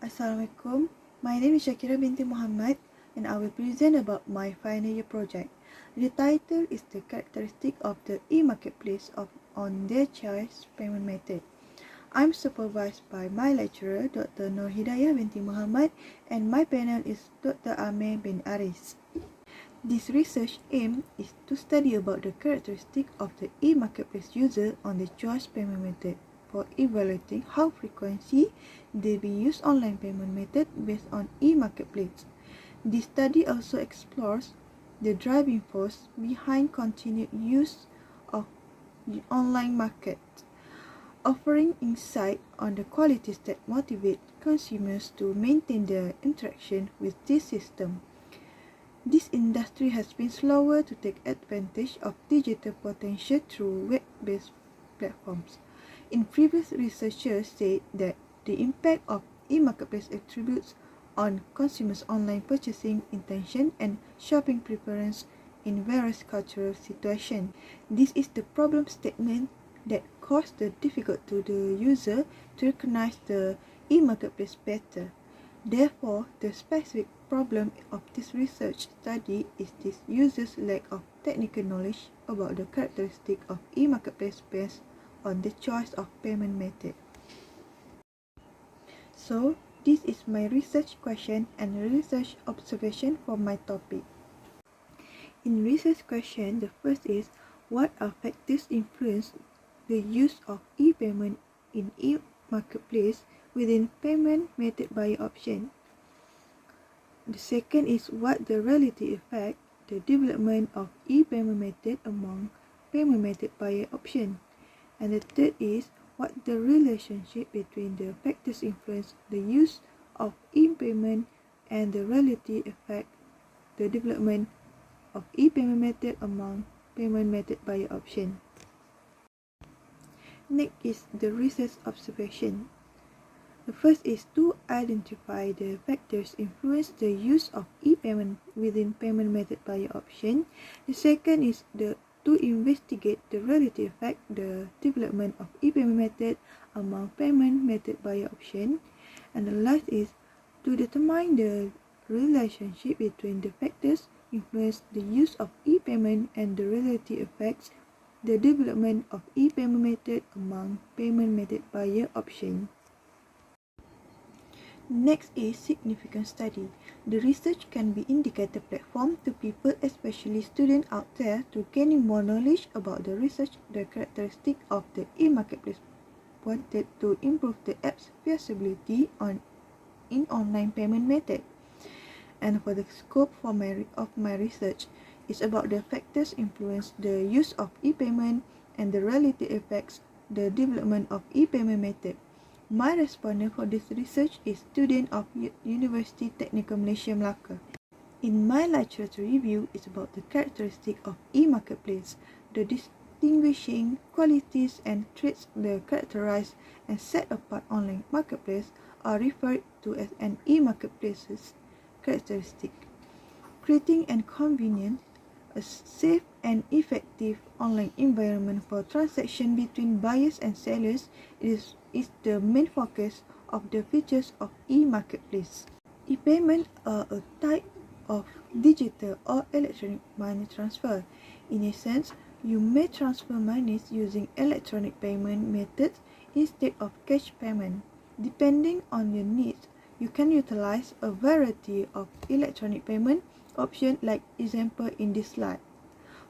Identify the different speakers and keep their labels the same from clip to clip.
Speaker 1: Assalamualaikum. My name is Shakira binti Muhammad and I will present about my final year project. The title is the characteristic of the e-marketplace on their choice payment method. I'm supervised by my lecturer Dr. Nur Hidayah binti Muhammad and my panel is Dr. Amir bin Aris. This research aim is to study about the characteristic of the e-marketplace user on the choice payment method for evaluating how frequently they will use online payment method based on e-marketplace. This study also explores the driving force behind continued use of the online market, offering insight on the qualities that motivate consumers to maintain their interaction with this system. This industry has been slower to take advantage of digital potential through web-based platforms. In previous researchers said that the impact of e-marketplace attributes on consumers' online purchasing intention and shopping preference in various cultural situations. This is the problem statement that caused the difficult to the user to recognize the e-marketplace better. Therefore, the specific problem of this research study is this user's lack of technical knowledge about the characteristic of e-marketplace based on the choice of payment method. So, this is my research question and research observation for my topic. In research question, the first is, what are factors influence the use of e-payment in e-marketplace within payment method buyer option? The second is, what the relative effect the development of e-payment method among payment method buyer option? And the third is, what the relationship between the factors influence the use of e-payment and the relative effect the development of e-payment method among payment method buyer option. Next is the research observation. The first is to identify the factors influence the use of e-payment within payment method buyer option. The second is to investigate the relative effect the development of e-payment method among payment method buyer option. And the last is to determine the relationship between the factors influence the use of e-payment and the relative effects the development of e-payment method among payment method buyer option. Next is significant study. The research can be indicator platform to people, especially students out there, to gaining more knowledge about the research, the characteristic of the e-marketplace wanted to improve the app's feasibility in online payment method. And for the scope of my research is about the factors influence the use of e-payment and the relative effects the development of e-payment method. My respondent for this research is student of University Technical Malaysia Melaka. In my literature review is about the characteristic of e-marketplace, the distinguishing qualities and traits that characterize and set apart online marketplace are referred to as an e-marketplace's characteristic. Creating and convenient, a safe and effective online environment for transaction between buyers and sellers is the main focus of the features of e-marketplace. E-payment are a type of digital or electronic money transfer. In a sense, you may transfer monies using electronic payment methods instead of cash payment. Depending on your needs, you can utilize a variety of electronic payment options like example in this slide.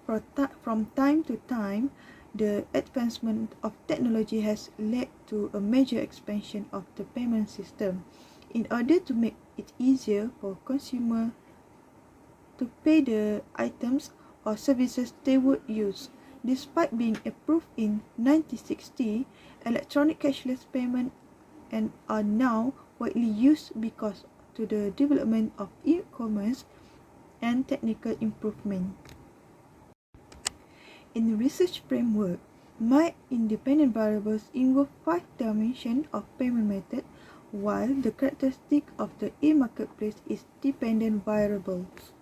Speaker 1: From time to time, the advancement of technology has led to a major expansion of the payment system. In order to make it easier for consumers to pay the items or services they would use, despite being approved in 1960, electronic cashless payment are now widely used because to the development of e-commerce and technical improvement. In the research framework, my independent variables involve 5 dimensions of payment method, while the characteristic of the e-marketplace is dependent variables.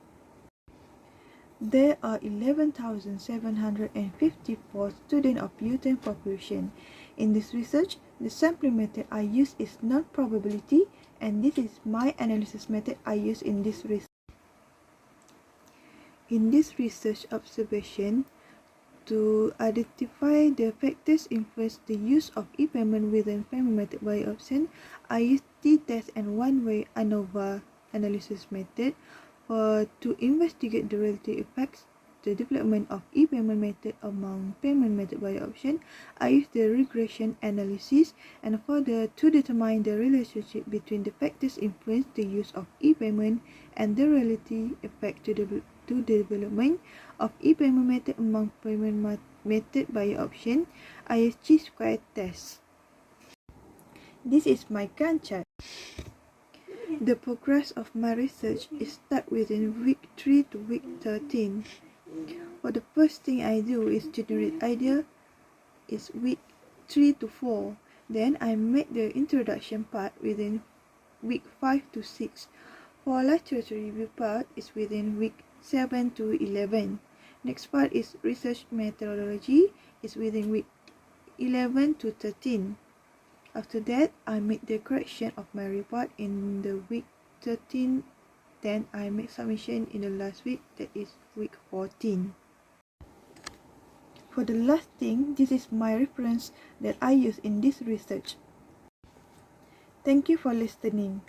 Speaker 1: There are 11,754 students of UTeM population. In this research, The sampling method I use is non-probability, and this is my analysis method I use in this research. In this research observation, to identify the factors influence the use of e-payment within payment method by option, I use t-test and one-way ANOVA analysis method. To investigate the relative effects, the development of e-payment method among payment method by option, I use the regression analysis. And to determine the relationship between the factors influence the use of e-payment and the relative effect to the development of e-payment method among payment method by option, I use chi-square test. This is my Gantt chart. The progress of my research is start within week 3 to week 13. For the first thing I do is generate idea is week 3 to 4. Then I make the introduction part within week 5 to 6. For literature review part is within week 7 to 11. Next part is research methodology is within week 11 to 13. After that, I make the correction of my report in the week 13. Then I make submission in the last week, that is week 14. For the last thing, this is my reference that I use in this research. Thank you for listening.